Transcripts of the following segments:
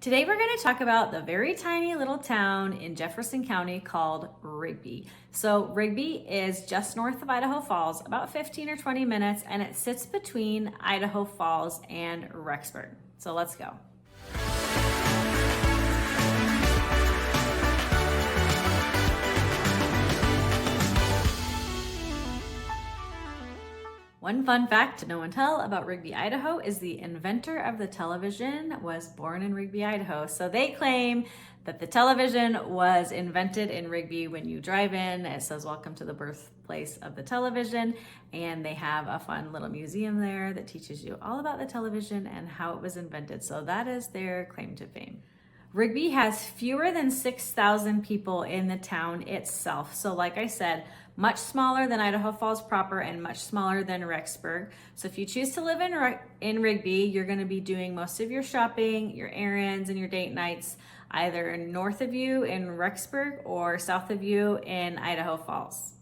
Today we're going to talk about the very tiny little town in Jefferson County called Rigby. So Rigby is just north of Idaho Falls, about 15 or 20 minutes, and it sits between Idaho Falls and Rexburg. So let's go. One fun fact to know and tell about Rigby, Idaho is the inventor of the television was born in Rigby, Idaho. So they claim that the television was invented in Rigby. When you drive in, it says, "Welcome to the birthplace of the television." And they have a fun little museum there that teaches you all about the television and how it was invented. So that is their claim to fame. Rigby has fewer than 6,000 people in the town itself. So like I said, much smaller than Idaho Falls proper and much smaller than Rexburg. So if you choose to live in Rigby, you're going to be doing most of your shopping, your errands, and your date nights either north of you in Rexburg or south of you in Idaho Falls.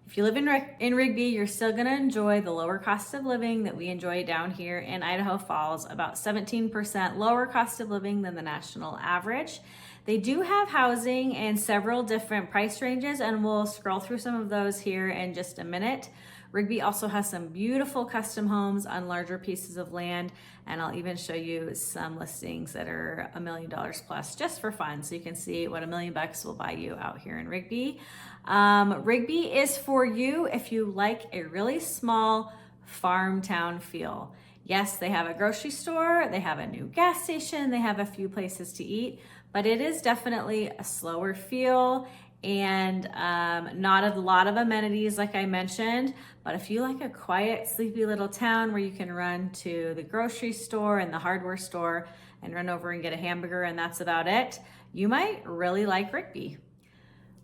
If you live in Rigby, you're still going to enjoy the lower cost of living that we enjoy down here in Idaho Falls, about 17% lower cost of living than the national average. They do have housing in several different price ranges, and we'll scroll through some of those here in just a minute. Rigby also has some beautiful custom homes on larger pieces of land, and I'll even show you some listings that are $1 million plus just for fun, so you can see what $1 million will buy you out here in Rigby. Rigby is for you if you like a really small farm town feel. Yes, they have a grocery store, they have a new gas station, they have a few places to eat, but it is definitely a slower feel and not a lot of amenities like I mentioned. But if you like a quiet, sleepy little town where you can run to the grocery store and the hardware store and run over and get a hamburger and that's about it, you might really like Rigby.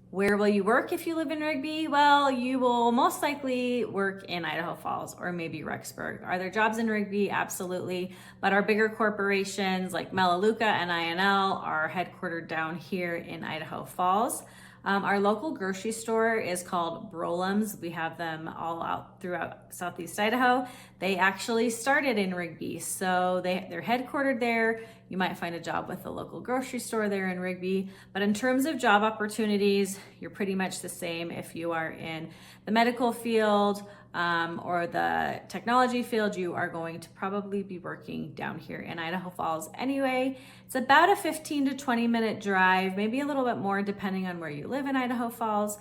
Where will you work if you live in Rigby? Well, you will most likely work in Idaho Falls or maybe Rexburg. Are there jobs in Rigby? Absolutely. But our bigger corporations like Melaleuca and INL are headquartered down here in Idaho Falls. Our local grocery store is called Brolam's. We have them all out throughout Southeast Idaho. They actually started in Rigby, so they're headquartered there. You might find a job with the local grocery store there in Rigby. But in terms of job opportunities, you're pretty much the same if you are in the medical field or the technology field. You are going to probably be working down here in Idaho Falls anyway. It's about a 15 to 20 minute drive, maybe a little bit more depending on where you live in Idaho Falls.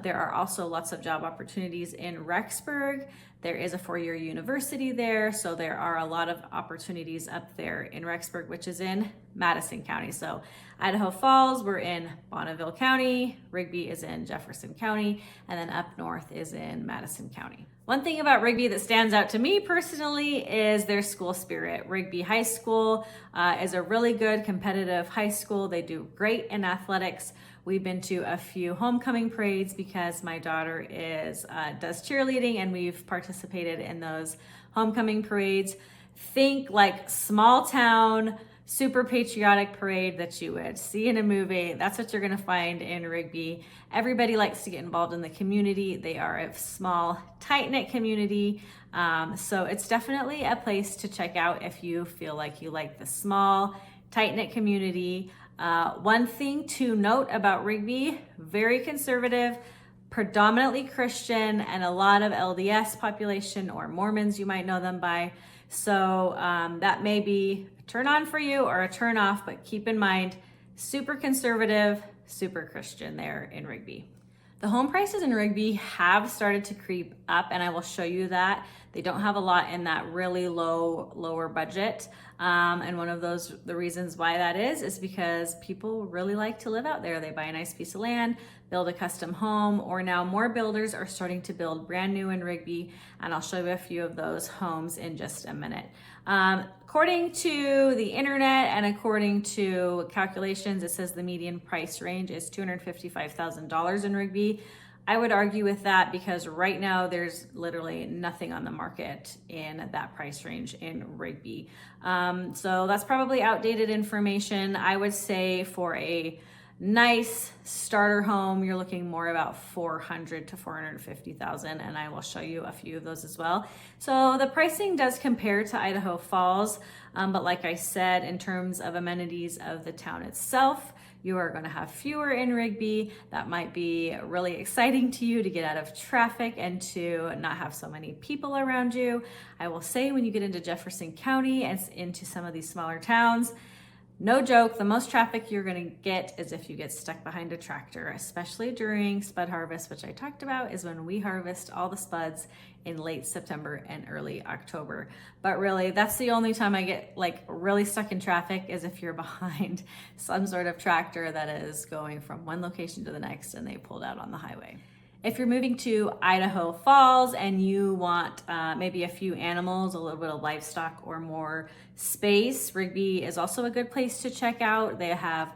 There are also lots of job opportunities in Rexburg. There is a four-year university there, so there are a lot of opportunities up there in Rexburg, which is in Madison County. So Idaho Falls, we're in Bonneville County, Rigby is in Jefferson County, and then up north is in Madison County. One thing about Rigby that stands out to me personally is their school spirit. Rigby High School is a really good competitive high school. They do great in athletics. We've been to a few homecoming parades because my daughter does cheerleading, and we've participated in those homecoming parades. Think like small town, super patriotic parade that you would see in a movie. That's what you're gonna find in Rigby. Everybody likes to get involved in the community. They are a small, tight-knit community. So it's definitely a place to check out if you feel like you like the small, tight-knit community. One thing to note about Rigby, very conservative, predominantly Christian, and a lot of LDS population or Mormons, you might know them by. So that may be a turn on for you or a turn off, but keep in mind, super conservative, super Christian there in Rigby. The home prices in Rigby have started to creep up, and I will show you that. They don't have a lot in that really lower budget. And one of the reasons why that is because people really like to live out there. They buy a nice piece of land, build a custom home, or now more builders are starting to build brand new in Rigby, and I'll show you a few of those homes in just a minute. According to the internet and according to calculations, it says the median price range is $255,000 in Rigby. I would argue with that because right now there's literally nothing on the market in that price range in Rigby. So that's probably outdated information. I would say for a nice starter home, you're looking more about 400 to 450,000, and I will show you a few of those as well. So the pricing does compare to Idaho Falls, but like I said, in terms of amenities of the town itself, you are going to have fewer in Rigby. That might be really exciting to you to get out of traffic and to not have so many people around you. I will say when you get into Jefferson County and into some of these smaller towns, no joke, the most traffic you're gonna get is if you get stuck behind a tractor, especially during spud harvest, which I talked about is when we harvest all the spuds in late September and early October. But really, that's the only time I get like really stuck in traffic is if you're behind some sort of tractor that is going from one location to the next and they pulled out on the highway. If you're moving to Idaho Falls and you want maybe a few animals, a little bit of livestock or more space, Rigby is also a good place to check out. They have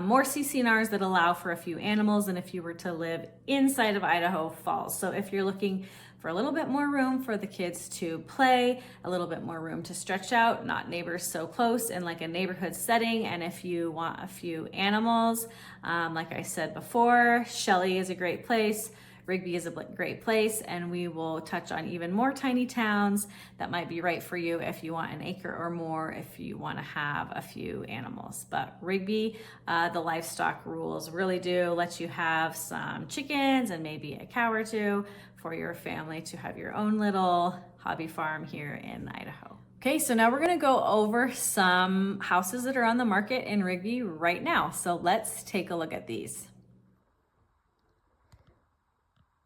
more CCNRs that allow for a few animals than if you were to live inside of Idaho Falls. So if you're looking for a little bit more room for the kids to play, a little bit more room to stretch out, not neighbors so close in like a neighborhood setting. And if you want a few animals, like I said before, Shelley is a great place. Rigby is a great place, and we will touch on even more tiny towns that might be right for you if you want an acre or more, if you want to have a few animals. But Rigby, the livestock rules really do let you have some chickens and maybe a cow or two for your family to have your own little hobby farm here in Idaho. Okay, so now we're gonna go over some houses that are on the market in Rigby right now. So let's take a look at these.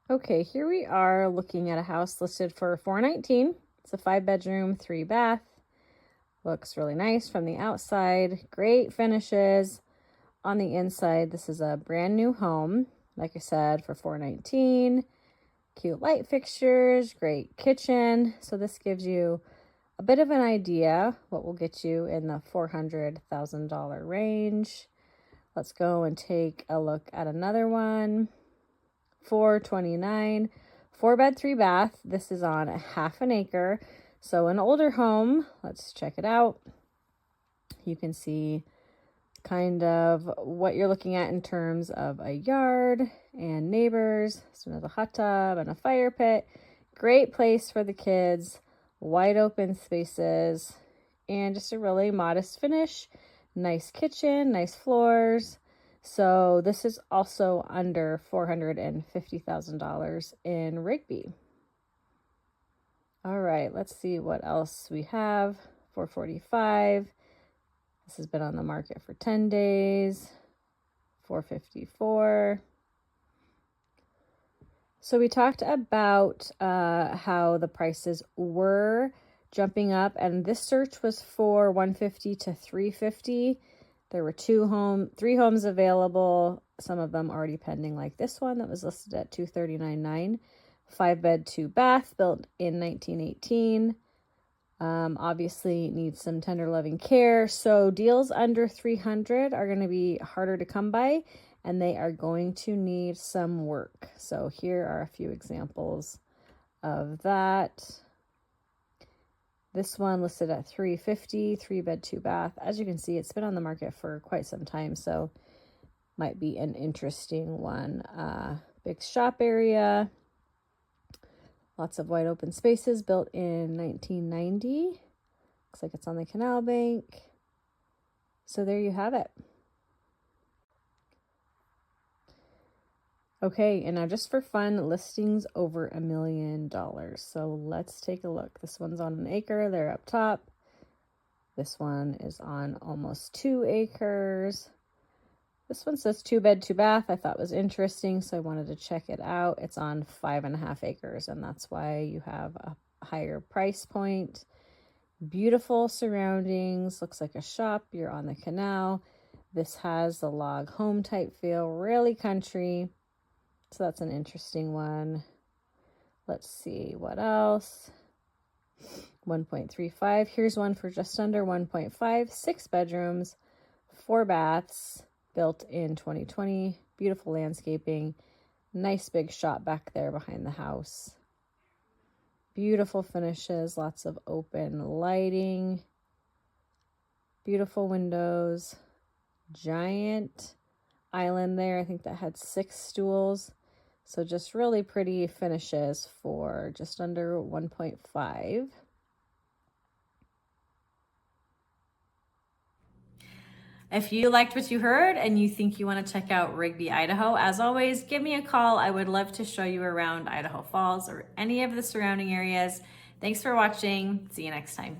Okay, here we are looking at a house listed for $419. It's a 5-bedroom, 3-bath. Looks really nice from the outside. Great finishes on the inside. This is a brand new home, like I said, for $419. Cute light fixtures, great kitchen. So this gives you a bit of an idea what will get you in the $400,000 range. Let's go and take a look at another one. $429, 4-bed, 3-bath. This is on a half an acre. So an older home. Let's check it out. You can see kind of what you're looking at in terms of a yard and neighbors. So there's a hot tub and a fire pit. Great place for the kids. Wide open spaces and just a really modest finish. Nice kitchen, nice floors. So this is also under $450,000 in Rigby. All right, let's see what else we have. $445. This has been on the market for 10 days. $454. So we talked about how the prices were jumping up, and this search was for $150 to $350. There were three homes available, some of them already pending, like this one that was listed at $239,900. 5-bed, 2-bath, built in 1918. Obviously needs some tender loving care. So deals under $300 are going to be harder to come by, and they are going to need some work. So here are a few examples of that. This one listed at $350, 3-bed, 2-bath. As you can see, it's been on the market for quite some time, so might be an interesting one. Big shop area. Lots of wide open spaces, built in 1990. Looks like it's on the canal bank. So there you have it. Okay, and now just for fun, listings over $1 million. So let's take a look. This one's on an acre. They're up top. This one is on almost 2 acres. This one says 2-bed, 2-bath. I thought was interesting, so I wanted to check it out. It's on 5.5 acres, and that's why you have a higher price point. Beautiful surroundings. Looks like a shop. You're on the canal. This has the log home type feel, really country. So that's an interesting one. Let's see what else. 1.35. Here's one for just under 1.5. 6 bedrooms, 4 baths, built in 2020. Beautiful landscaping. Nice big shop back there behind the house. Beautiful finishes. Lots of open lighting. Beautiful windows. Giant island there, I think that had 6 stools. So just really pretty finishes for just under 1.5. If you liked what you heard and you think you want to check out Rigby, Idaho, as always, give me a call. I would love to show you around Idaho Falls or any of the surrounding areas. Thanks for watching. See you next time.